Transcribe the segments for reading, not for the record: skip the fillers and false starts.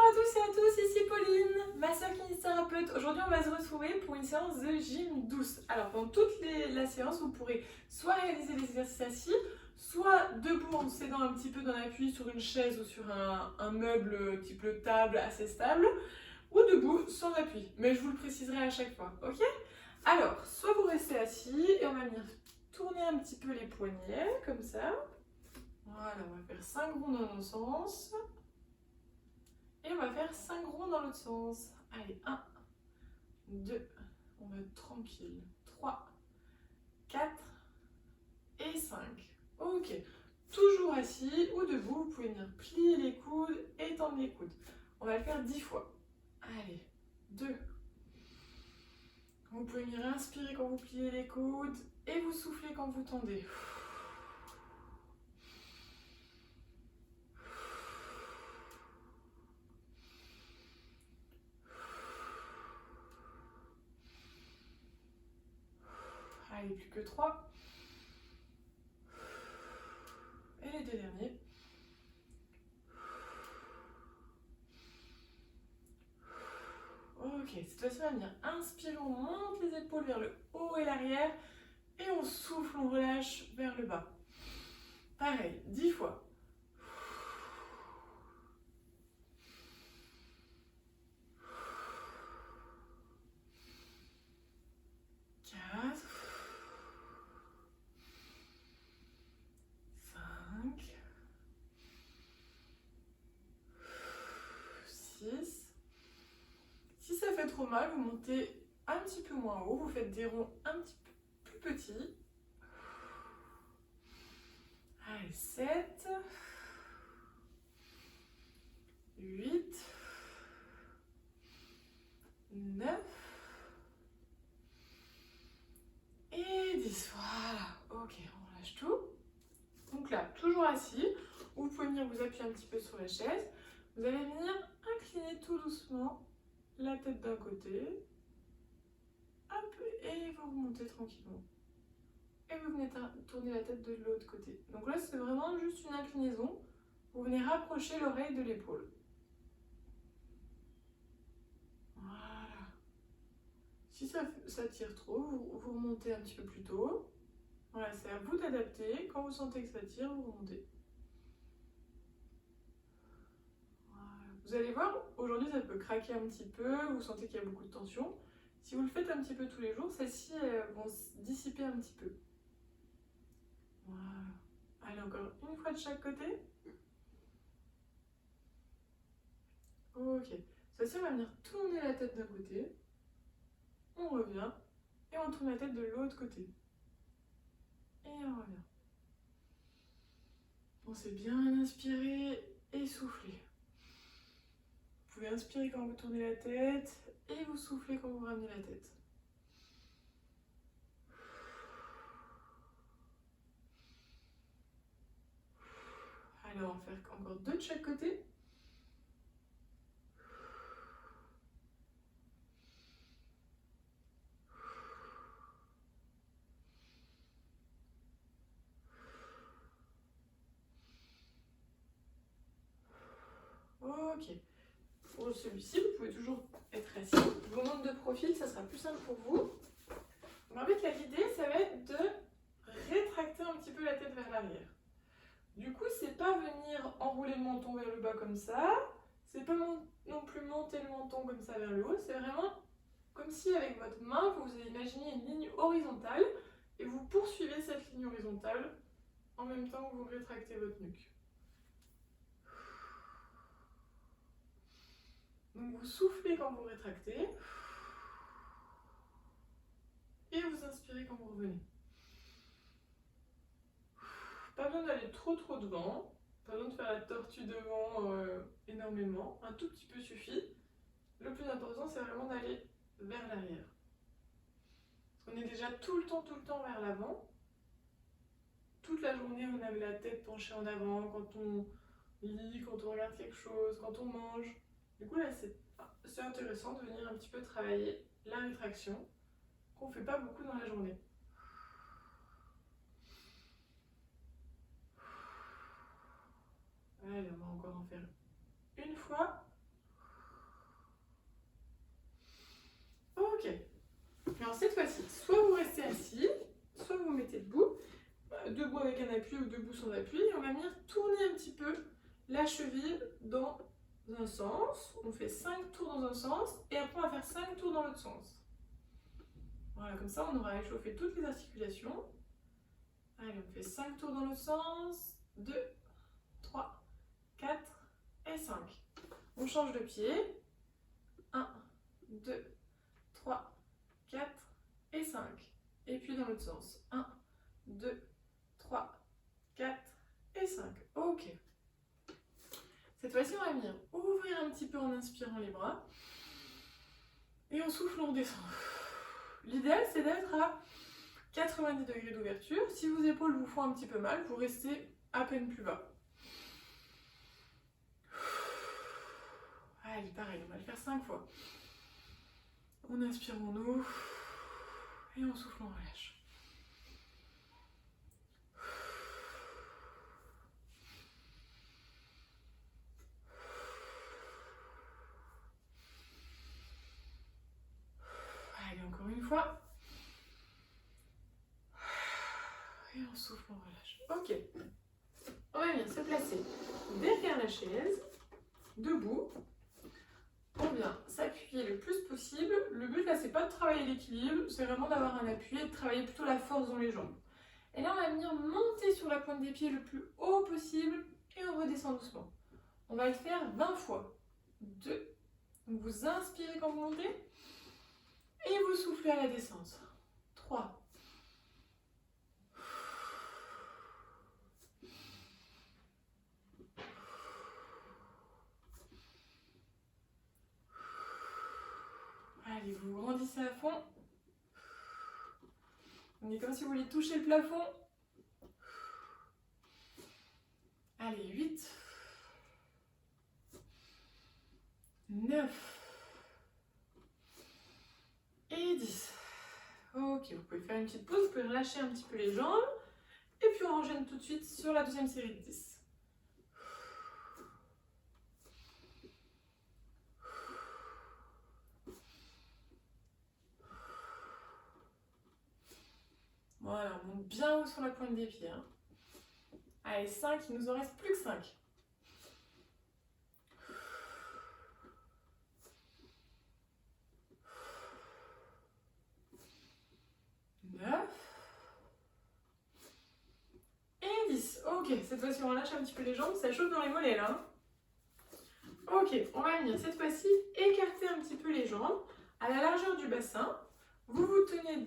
à tous et à tous, ici Pauline, ma sœur kinésithérapeute. Aujourd'hui, on va se retrouver pour une séance de gym douce. Alors, pendant toute la séance, vous pourrez soit réaliser les exercices assis, soit debout en s'aidant un petit peu dans l'appui sur une chaise ou sur un meuble type table assez stable, ou debout sans appui. Mais je vous le préciserai à chaque fois, ok? Alors, soit vous restez assis et on va venir tourner un petit peu les poignets, comme ça. Voilà, on va faire 5 ronds dans le sens. Et on va faire 5 ronds dans l'autre sens. Allez, 1, 2, on va être tranquille. 3, 4 et 5. Ok. Toujours assis ou debout, vous pouvez venir plier les coudes, étendre les coudes. On va le faire 10 fois. Allez, 2. Vous pouvez venir inspirer quand vous pliez les coudes et vous soufflez quand vous tendez. Allez, plus que 3. Et les 2 derniers. Ok, cette fois-ci, on va venir inspirer, on monte les épaules vers le haut et l'arrière. Et on souffle, on relâche vers le bas. Pareil, 10 fois. 4. 5. 6. Si ça fait trop mal, vous montez un petit peu moins haut, vous faites des ronds un petit peu plus petits. Allez, 7. 8. 9. Et 10. Voilà. Ok, on relâche tout. Donc là, toujours assis. Vous pouvez venir vous appuyer un petit peu sur la chaise. Vous allez venir incliner tout doucement la tête d'un côté. Hop, et vous remontez tranquillement. Et vous venez tourner la tête de l'autre côté. Donc là, c'est vraiment juste une inclinaison. Vous venez rapprocher l'oreille de l'épaule. Voilà. Si ça tire trop, vous remontez un petit peu plus tôt. Voilà, c'est à vous d'adapter. Quand vous sentez que ça tire, vous remontez. Voilà. Vous allez voir, aujourd'hui, ça peut craquer un petit peu. Vous sentez qu'il y a beaucoup de tension. Si vous le faites un petit peu tous les jours, celles-ci vont se dissiper un petit peu. Voilà. Allez, encore une fois de chaque côté. Ok. Cette fois-ci, on va venir tourner la tête d'un côté. On revient. Et on tourne la tête de l'autre côté. Et on revient. Pensez bien inspirer et souffler. Vous pouvez inspirer quand vous tournez la tête et vous soufflez quand vous ramenez la tête. Alors, on va faire encore 2 de chaque côté. Ok. Pour celui-ci, vous pouvez toujours être assis. Je vous montre de profil, ça sera plus simple pour vous. En fait, l'idée, ça va être de rétracter un petit peu la tête vers l'arrière. Du coup, c'est pas venir enrouler le menton vers le bas comme ça. C'est pas non plus monter le menton comme ça vers le haut. C'est vraiment comme si avec votre main, vous imaginez une ligne horizontale et vous poursuivez cette ligne horizontale en même temps que vous rétractez votre nuque. Donc vous soufflez quand vous rétractez et vous inspirez quand vous revenez. Pas besoin d'aller trop devant, pas besoin de faire la tortue devant énormément, un tout petit peu suffit. Le plus important, c'est vraiment d'aller vers l'arrière. Parce qu'on est déjà tout le temps vers l'avant. Toute la journée, on a la tête penchée en avant quand on lit, quand on regarde quelque chose, quand on mange. Du coup, là, c'est intéressant de venir un petit peu travailler la rétraction qu'on ne fait pas beaucoup dans la journée. Allez, on va encore en faire une fois. debout avec un appui ou debout sans appui. Et on va venir tourner un petit peu la cheville dans un sens. On fait 5 tours dans un sens et après on va faire 5 tours dans l'autre sens. Voilà, comme ça on aura échauffé toutes les articulations. Allez, on fait 5 tours dans l'autre sens. 2, 3, 4 et 5. On change de pied. 1, 2, 3, 4 et 5. Et puis dans l'autre sens. 1, 2, 3, 4 et 5. Ok. Cette fois-ci, on va venir ouvrir un petit peu en inspirant les bras. Et en soufflant, on descend. L'idéal, c'est d'être à 90 degrés d'ouverture. Si vos épaules vous font un petit peu mal, vous restez à peine plus bas. Allez, pareil, on va le faire 5 fois. On inspire, on ouvre. Et on souffle, on relâche. Allez, encore une fois. Et on souffle, on relâche. Ok. On va venir se placer derrière la chaise, debout. On vient s'appuyer le plus possible. Le but là, c'est pas de travailler l'équilibre, c'est vraiment d'avoir un appui et de travailler plutôt la force dans les jambes. Et là, on va venir monter sur la pointe des pieds le plus haut possible et on redescend doucement. On va le faire 20 fois. 2. Donc vous inspirez quand vous montez et vous soufflez à la descente. 3. Allez, vous grandissez à fond. On est comme si vous vouliez toucher le plafond. Allez, 8. 9. Et 10. Ok, vous pouvez faire une petite pause, vous pouvez relâcher un petit peu les jambes. Et puis on enchaîne tout de suite sur la deuxième série de 10. Voilà, on monte bien haut sur la pointe des pieds. Hein. Allez, 5, il nous en reste plus que 5. 9. Et 10. Ok, cette fois-ci on relâche un petit peu les jambes, ça chauffe dans les mollets là. Hein. Ok, on va venir cette fois-ci écarter un petit peu les jambes à la largeur du bassin. Vous vous tenez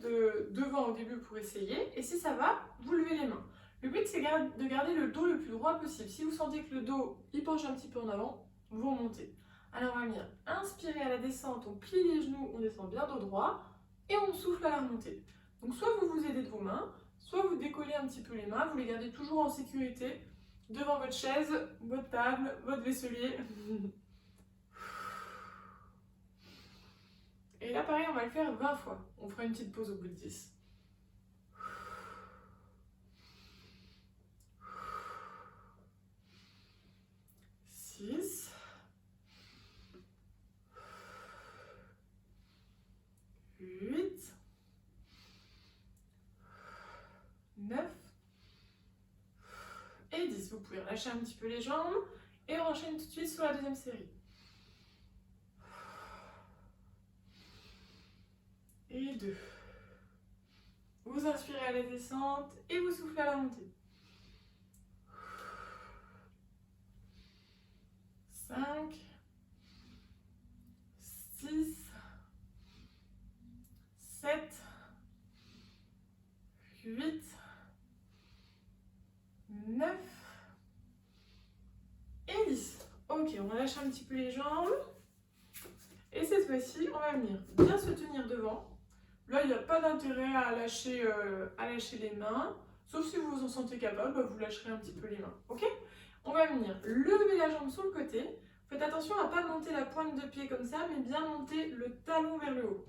devant au début pour essayer et si ça va, vous levez les mains. Le but c'est de garder le dos le plus droit possible. Si vous sentez que le dos il penche un petit peu en avant, vous remontez. Alors on va venir inspirer à la descente, on plie les genoux, on descend bien dos droit et on souffle à la remontée. Donc soit vous vous aidez de vos mains, soit vous décollez un petit peu les mains, vous les gardez toujours en sécurité devant votre chaise, votre table, votre vaisselier. Et là, pareil, on va le faire 20 fois. On fera une petite pause au bout de 10. Six. 8. 9. Et 10. Vous pouvez relâcher un petit peu les jambes. Et on enchaîne tout de suite sur la deuxième série. Et 2. Vous inspirez à la descente et vous soufflez à la montée. 5, 6, 7, 8, 9 et 10. Ok, on relâche un petit peu les jambes. Et cette fois-ci, on va venir bien se tenir devant. Là, il n'y a pas d'intérêt à lâcher les mains. Sauf si vous vous en sentez capable, vous lâcherez un petit peu les mains. Ok? On va venir lever la jambe sur le côté. Faites attention à ne pas monter la pointe de pied comme ça, mais bien monter le talon vers le haut.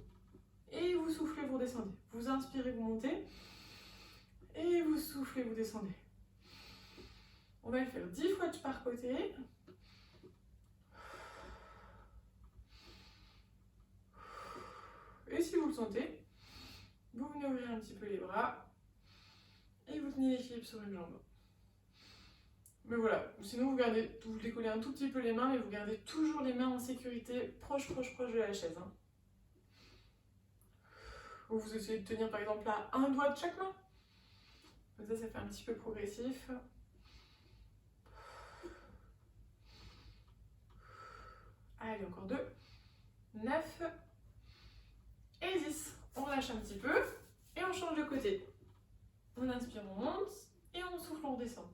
Et vous soufflez, vous descendez. Vous inspirez, vous montez. Et vous soufflez, vous descendez. On va le faire 10 fois par côté. Et si vous le sentez, vous venez ouvrir un petit peu les bras. Et vous tenez l'équilibre sur une jambe. Mais voilà, sinon vous décollez un tout petit peu les mains, mais vous gardez toujours les mains en sécurité, proche de la chaise. Hein. Ou vous essayez de tenir par exemple là un doigt de chaque main. Comme ça fait un petit peu progressif. Allez, encore 2, 9 et 10. On relâche un petit peu et on change de côté. On inspire, on monte et on souffle, on redescend.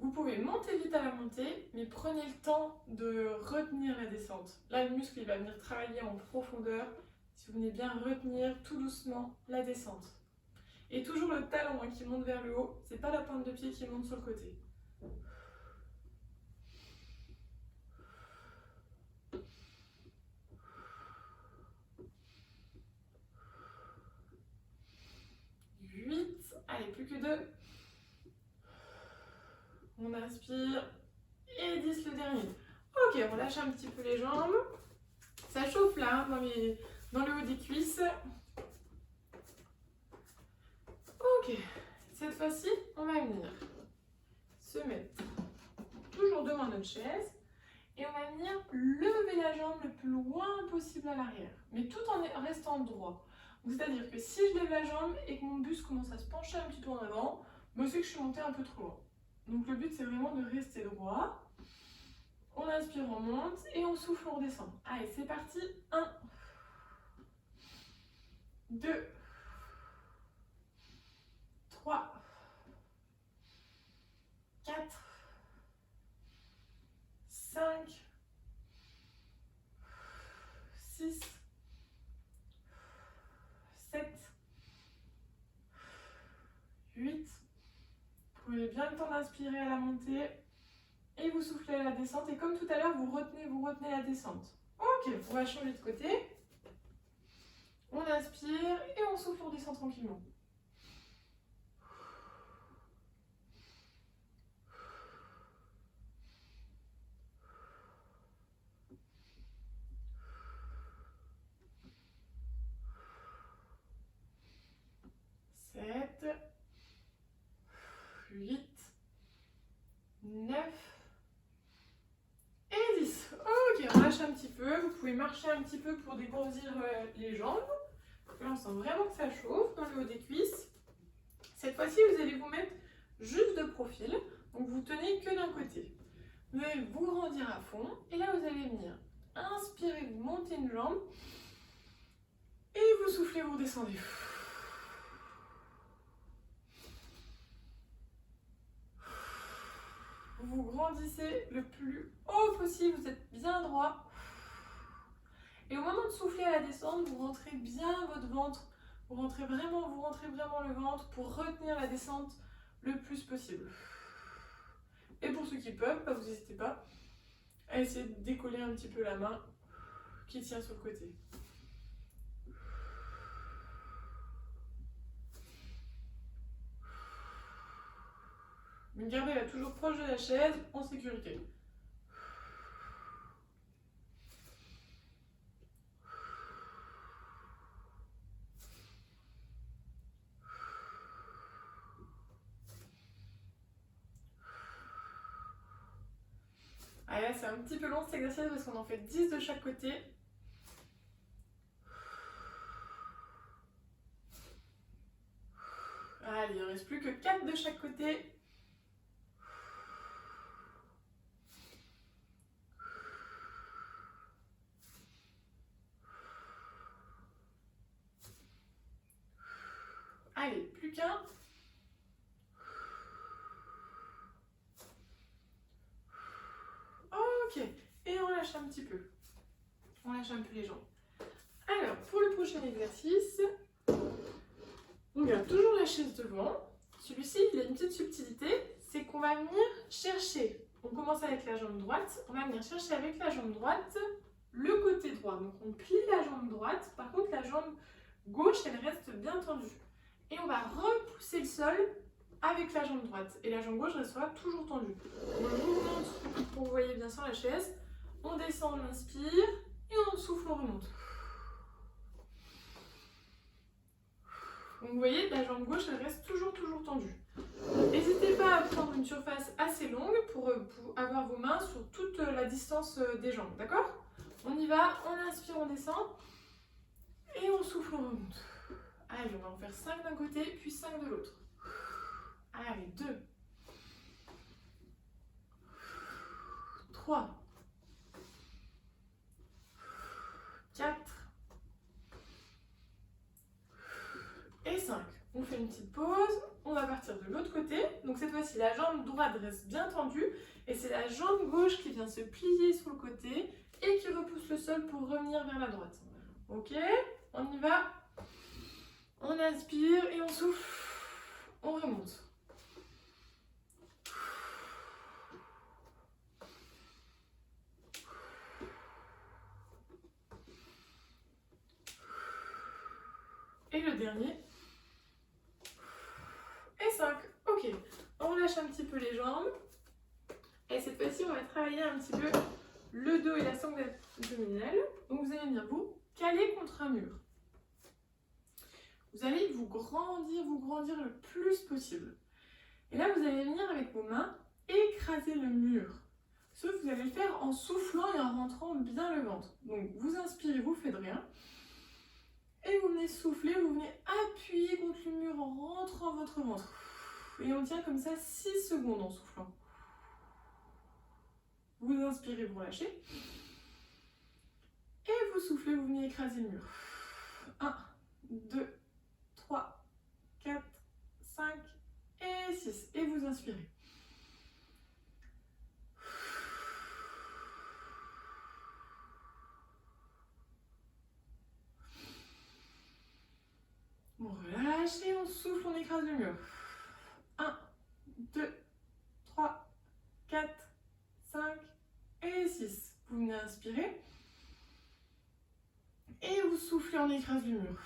Vous pouvez monter vite à la montée, mais prenez le temps de retenir la descente. Là, le muscle il va venir travailler en profondeur. Si vous venez bien retenir tout doucement la descente. Et toujours le talon qui monte vers le haut, c'est pas la pointe de pied qui monte sur le côté. Allez, plus que 2. On inspire. Et 10 le dernier. Ok, on lâche un petit peu les jambes. Ça chauffe là, hein, dans le haut des cuisses. Ok, cette fois-ci, on va venir se mettre toujours devant notre chaise. Et on va venir lever la jambe le plus loin possible à l'arrière. Mais tout en restant droit. C'est-à-dire que si je lève la jambe et que mon buste commence à se pencher un petit peu en avant, c'est que je suis montée un peu trop loin. Donc le but c'est vraiment de rester droit. On inspire, on monte et on souffle, on redescend. Allez, c'est parti. 1, 2, 3, 4, 5, 6, 7, 8. Prenez bien le temps d'inspirer à la montée et vous soufflez à la descente. Et comme tout à l'heure, vous retenez la descente. Ok, on va changer de côté. On inspire et on souffle, on descend tranquillement. Sept, 8, 9 et 10. Ok, on lâche un petit peu. Vous pouvez marcher un petit peu pour dégourdir les jambes. Là, on sent vraiment que ça chauffe dans le haut des cuisses. Cette fois-ci, vous allez vous mettre juste de profil. Donc, vous tenez que d'un côté. Vous allez vous grandir à fond. Et là, vous allez venir inspirer, vous montez une jambe. Et vous soufflez, vous redescendez. Vous grandissez le plus haut possible, vous êtes bien droit. Et au moment de souffler à la descente, vous rentrez bien votre ventre. Vous rentrez vraiment le ventre pour retenir la descente le plus possible. Et pour ceux qui peuvent, vous n'hésitez pas à essayer de décoller un petit peu la main qui tient sur le côté. Mais gardez-la toujours proche de la chaise, en sécurité. Allez, c'est un petit peu long cet exercice parce qu'on en fait 10 de chaque côté. Allez, il ne reste plus que 4 de chaque côté. Allez, plus qu'un. Ok, et on lâche un petit peu. On lâche un peu les jambes. Alors, pour le prochain exercice, on garde toujours la chaise devant. Celui-ci, il a une petite subtilité, c'est qu'on va venir chercher. On commence avec la jambe droite, on va venir chercher avec la jambe droite le côté droit. Donc on plie la jambe droite, par contre la jambe gauche, elle reste bien tendue. Et on va repousser le sol avec la jambe droite. Et la jambe gauche restera toujours tendue. On remonte pour que vous voyez bien sur la chaise. On descend, on inspire et on souffle, on remonte. Donc vous voyez, la jambe gauche, elle reste toujours tendue. N'hésitez pas à prendre une surface assez longue pour avoir vos mains sur toute la distance des jambes, d'accord? On y va, on inspire, on descend, et on souffle, on remonte. Allez, on va en faire 5 d'un côté, puis 5 de l'autre. Allez, 2, 3, 4 et 5. On fait une petite pause, on va partir de l'autre côté. Donc cette fois-ci, la jambe droite reste bien tendue et c'est la jambe gauche qui vient se plier sur le côté et qui repousse le sol pour revenir vers la droite. Ok, on y va. On inspire et on souffle, on remonte. Et le dernier. Et 5. Ok. On relâche un petit peu les jambes. Et cette fois-ci, on va travailler un petit peu le dos et la sangle abdominale. Donc vous allez venir vous caler contre un mur. Vous allez vous grandir le plus possible. Et là, vous allez venir avec vos mains écraser le mur. Sauf que vous allez le faire en soufflant et en rentrant bien le ventre. Donc vous inspirez, vous ne faites rien. Et vous venez souffler, vous venez appuyer contre le mur en rentrant votre ventre. Et on tient comme ça 6 secondes en soufflant. Vous inspirez, vous relâchez. Et vous soufflez, vous venez écraser le mur. 1, 2, 3, 4, 5 et 6. Et vous inspirez. On relâche et on souffle, on écrase le mur. 1, 2, 3, 4, 5 et 6. Vous venez inspirer. Et vous soufflez, on écrase le mur.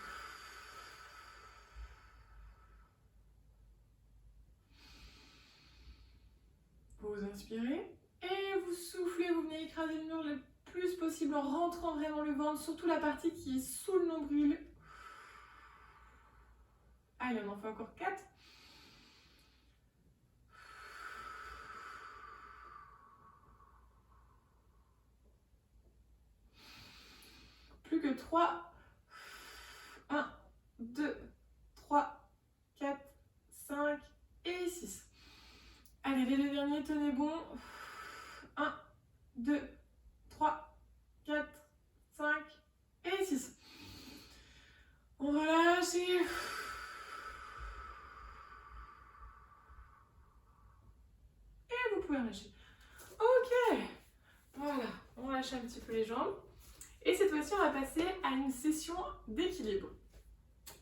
Vous inspirez. Et vous soufflez, vous venez écraser le mur le plus possible en rentrant vraiment le ventre, surtout la partie qui est sous le nombril. Allez, on en fait encore 4. Plus que 3. 1, 2, 3, 4, 5 et 6. Allez, les deux derniers, tenez bon. 1, 2, 3, 4, 5 et 6. On relâche et... vous pouvez relâcher. Ok, voilà, on relâche un petit peu les jambes. Et cette fois-ci, on va passer à une session d'équilibre.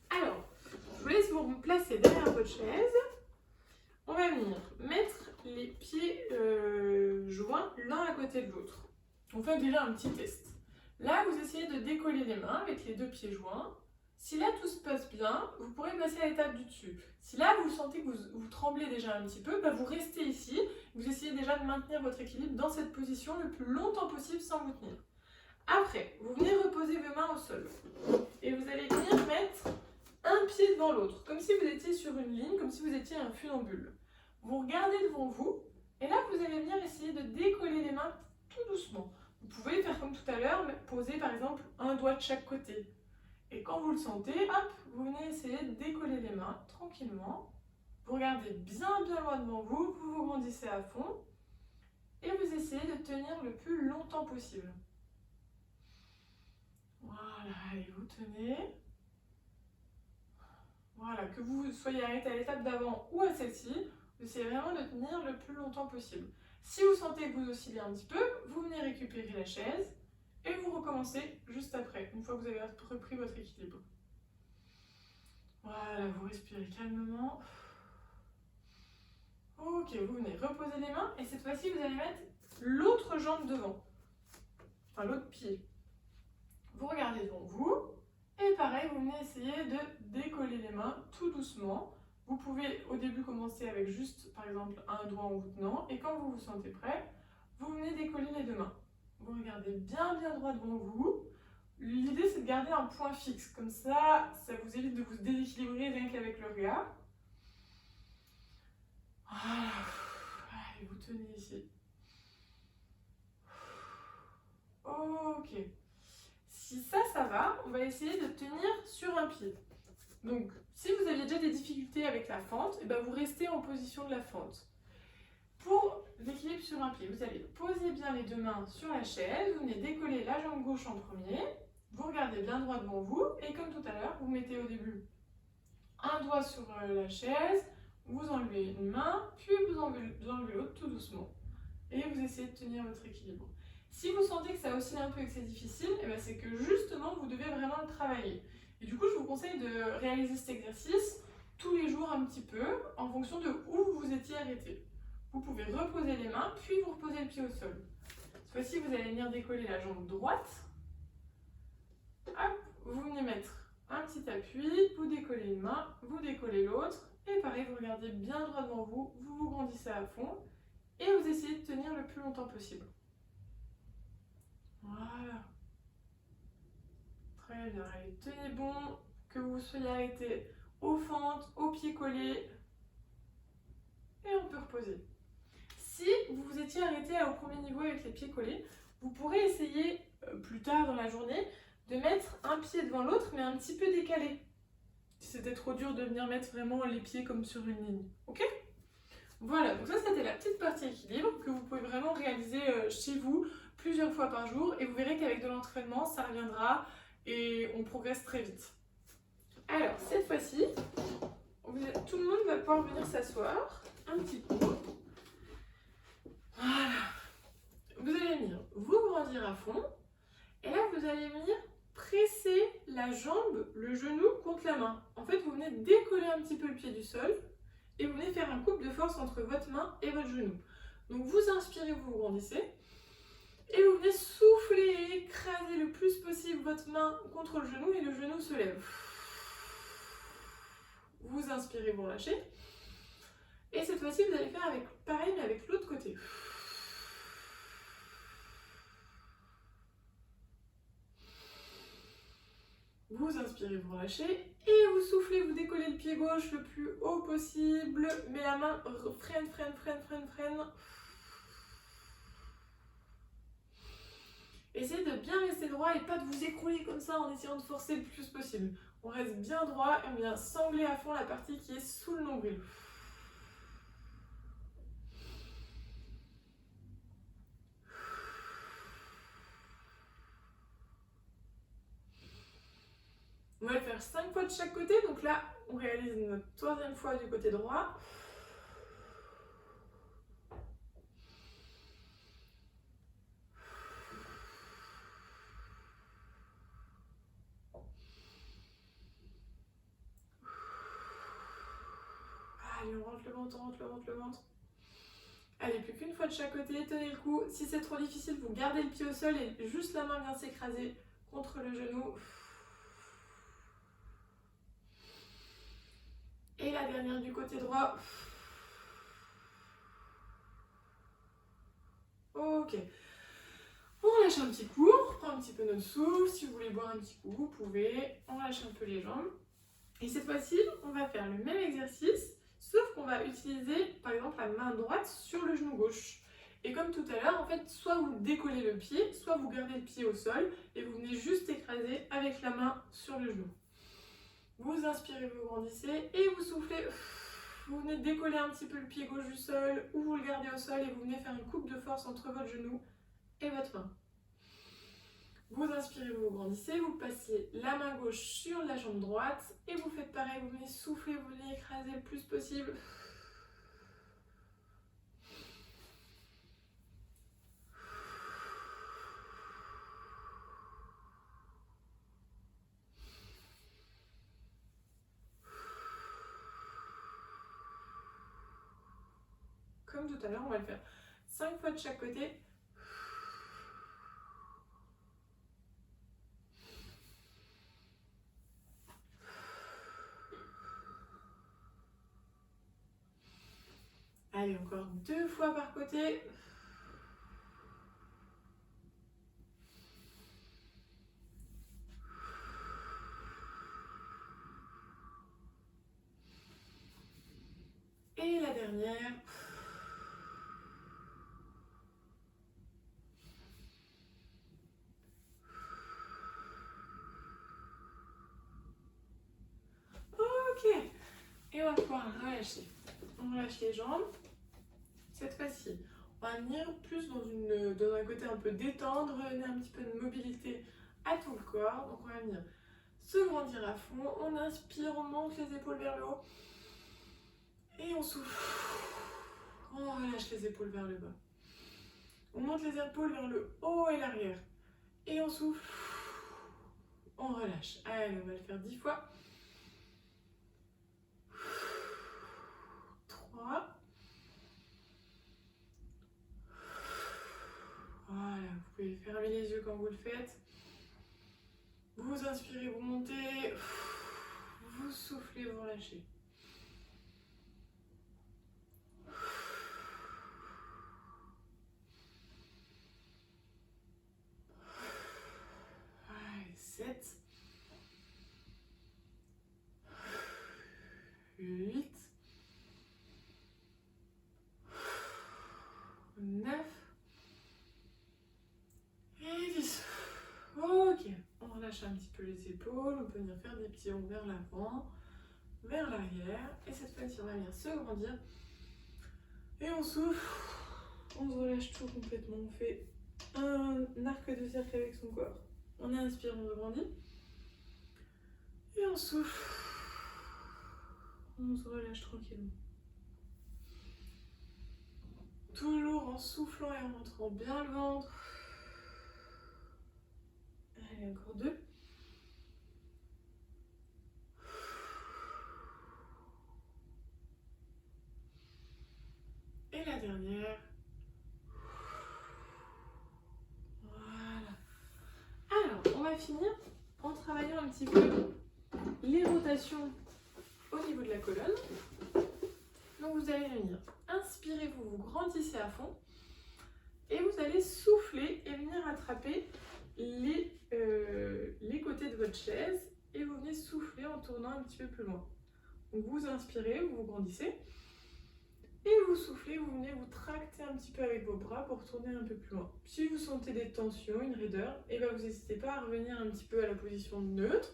Alors, je vous laisse vous placer derrière votre chaise. On va venir mettre les pieds joints l'un à côté de l'autre. On fait déjà un petit test. Là, vous essayez de décoller les mains avec les 2 pieds joints. Si là tout se passe bien, vous pourrez passer à l'étape du dessus. Si là vous sentez que vous tremblez déjà un petit peu, vous restez ici. Vous essayez déjà de maintenir votre équilibre dans cette position le plus longtemps possible sans vous tenir. Après, vous venez reposer vos mains au sol. Et vous allez venir mettre un pied devant l'autre, comme si vous étiez sur une ligne, comme si vous étiez un funambule. Vous regardez devant vous, et là vous allez venir essayer de décoller les mains tout doucement. Vous pouvez faire comme tout à l'heure, poser par exemple un doigt de chaque côté. Et quand vous le sentez, hop, vous venez essayer de décoller les mains tranquillement. Vous regardez bien loin devant vous, vous vous grandissez à fond. Et vous essayez de tenir le plus longtemps possible. Voilà, allez, vous tenez. Voilà, que vous soyez arrêté à l'étape d'avant ou à celle-ci, vous essayez vraiment de tenir le plus longtemps possible. Si vous sentez que vous oscillez un petit peu, vous venez récupérer la chaise et vous recommencez juste après, une fois que vous avez repris votre équilibre. Voilà, vous respirez calmement. Ok, vous venez reposer les mains et cette fois-ci, vous allez mettre l'autre jambe devant, enfin l'autre pied. Vous regardez devant vous et pareil, vous venez essayer de décoller les mains tout doucement. Vous pouvez au début commencer avec juste, par exemple, un doigt en vous tenant et quand vous vous sentez prêt, vous venez décoller les 2 mains. Vous regardez bien droit devant vous. L'idée c'est de garder un point fixe, comme ça vous évite de vous déséquilibrer rien qu'avec le regard. Voilà. Allez, vous tenez ici. Ok. Si ça va, on va essayer de tenir sur un pied. Donc, si vous aviez déjà des difficultés avec la fente, et ben vous restez en position de la fente. Pour l'équilibre sur un pied, vous allez poser bien les deux mains sur la chaise, vous venez décoller la jambe gauche en premier, vous regardez bien droit devant vous, et comme tout à l'heure, vous mettez au début un doigt sur la chaise, vous enlevez une main, puis vous enlevez l'autre tout doucement. Et vous essayez de tenir votre équilibre. Si vous sentez que ça oscille un peu et que c'est difficile, eh ben c'est que justement vous devez vraiment le travailler. Et du coup, je vous conseille de réaliser cet exercice tous les jours un petit peu, en fonction de où vous étiez arrêté. Vous pouvez reposer les mains, puis vous reposez le pied au sol. Cette fois-ci, vous allez venir décoller la jambe droite. Hop, vous venez mettre un petit appui, vous décollez une main, vous décollez l'autre. Et pareil, vous regardez bien droit devant vous, vous vous grandissez à fond. Et vous essayez de tenir le plus longtemps possible. Voilà. Très bien. Allez, tenez bon, que vous soyez arrêté aux fentes, aux pieds collés. Et on peut reposer. Si vous vous étiez arrêté au premier niveau avec les pieds collés, vous pourrez essayer plus tard dans la journée de mettre un pied devant l'autre, mais un petit peu décalé. Si c'était trop dur de venir mettre vraiment les pieds comme sur une ligne. Ok ? Voilà, donc ça c'était la petite partie équilibre que vous pouvez vraiment réaliser chez vous plusieurs fois par jour et vous verrez qu'avec de l'entraînement ça reviendra et on progresse très vite. Alors cette fois-ci, tout le monde va pouvoir venir s'asseoir un petit coup. Voilà. Vous allez venir vous grandir à fond et là vous allez venir presser la jambe, le genou contre la main. En fait vous venez décoller un petit peu le pied du sol. Et vous venez faire un couple de force entre votre main et votre genou. Donc vous inspirez, vous grandissez. Et vous venez souffler et écraser le plus possible votre main contre le genou et le genou se lève. Vous inspirez, vous relâchez. Et cette fois-ci, vous allez faire pareil mais avec l'autre côté. Vous inspirez, vous relâchez. Et vous soufflez, vous décollez le pied gauche le plus haut possible. Mais la main freine. Essayez de bien rester droit et pas de vous écrouler comme ça en essayant de forcer le plus possible. On reste bien droit et on vient sangler à fond la partie qui est sous le nombril. On va le faire 5 fois de chaque côté. Donc là, on réalise notre troisième fois du côté droit. Allez, on rentre le ventre. Allez, plus qu'une fois de chaque côté, tenez le coup. Si c'est trop difficile, vous gardez le pied au sol et juste la main vient s'écraser contre le genou. Et la dernière du côté droit. Ok. On lâche un petit coup, on reprend un petit peu notre souffle. Si vous voulez boire un petit coup, vous pouvez. On lâche un peu les jambes. Et cette fois-ci, on va faire le même exercice, sauf qu'on va utiliser par exemple la main droite sur le genou gauche. Et comme tout à l'heure, en fait, soit vous décollez le pied, soit vous gardez le pied au sol et vous venez juste écraser avec la main sur le genou. Vous inspirez, vous grandissez et vous soufflez. Vous venez décoller un petit peu le pied gauche du sol ou vous le gardez au sol et vous venez faire une coupe de force entre votre genou et votre main. Vous inspirez, vous grandissez, vous passez la main gauche sur la jambe droite et vous faites pareil, vous venez souffler, vous venez écraser le plus possible. Comme tout à l'heure, on va le faire 5 fois de chaque côté. Allez, encore 2 fois par côté. dernière. Ok. Et on va pouvoir relâcher. On relâche les jambes. Cette fois-ci, on va venir plus dans un côté un peu détendre, donner un petit peu de mobilité à tout le corps. Donc on va venir se grandir à fond. On inspire, on monte les épaules vers le haut. Et on souffle. On relâche les épaules vers le bas. On monte les épaules vers le haut et l'arrière. Et on souffle. On relâche. Allez, on va le faire 10 fois. 3. Voilà, vous pouvez fermer les yeux quand vous le faites. Vous inspirez, vous montez. Vous soufflez, vous relâchez. Allez, 7. 8. 9. Et 10. Ok, on relâche un petit peu les épaules. On peut venir faire des petits ronds vers l'avant, vers l'arrière. Et cette fois-ci, on va venir se grandir. Et on souffle. On se relâche tout complètement. On fait un arc de cercle avec son corps. On inspire, on se grandit. Et on souffle. On se relâche tranquillement. Toujours en soufflant et en montrant bien le ventre. Allez, encore 2. Et la dernière. Voilà. Alors, on va finir en travaillant un petit peu les rotations au niveau de la colonne. Donc vous allez venir, inspirez-vous, vous grandissez à fond et vous allez souffler et venir attraper les côtés de votre chaise et vous venez souffler en tournant un petit peu plus loin. Donc vous inspirez, vous grandissez et vous soufflez, vous venez vous tracter un petit peu avec vos bras pour tourner un peu plus loin. Si vous sentez des tensions, une raideur, et bien vous n'hésitez pas à revenir un petit peu à la position neutre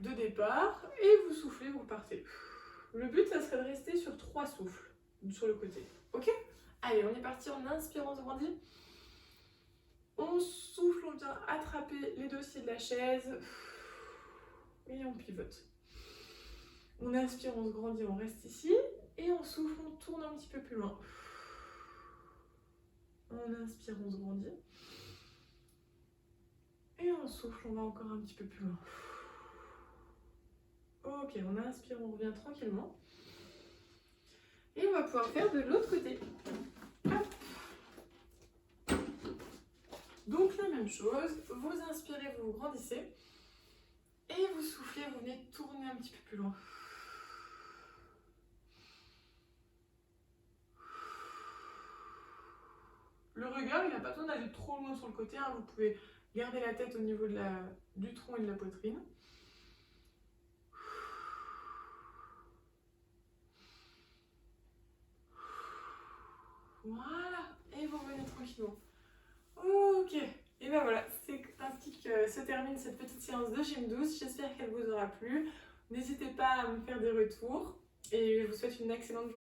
de départ et vous soufflez, vous partez. Le but, ça serait de rester sur 3 souffles sur le côté. Ok? Allez, on est parti. On inspire, on se grandit. On souffle, on vient attraper les dossiers de la chaise. Et on pivote. On inspire, on se grandit, on reste ici. Et on souffle, on tourne un petit peu plus loin. On inspire, on se grandit. Et on souffle, on va encore un petit peu plus loin. Ok, on inspire, on revient tranquillement. Et on va pouvoir faire de l'autre côté. Hop. Donc la même chose, vous inspirez, vous grandissez. Et vous soufflez, vous venez tourner un petit peu plus loin. Le regard, il n'a pas besoin d'aller trop loin sur le côté. Hein. Vous pouvez garder la tête au niveau du tronc et de la poitrine. Voilà, et vous revenez tranquillement. Ok, et ben voilà, c'est ainsi que se termine cette petite séance de gym douce. J'espère qu'elle vous aura plu. N'hésitez pas à me faire des retours et je vous souhaite une excellente journée.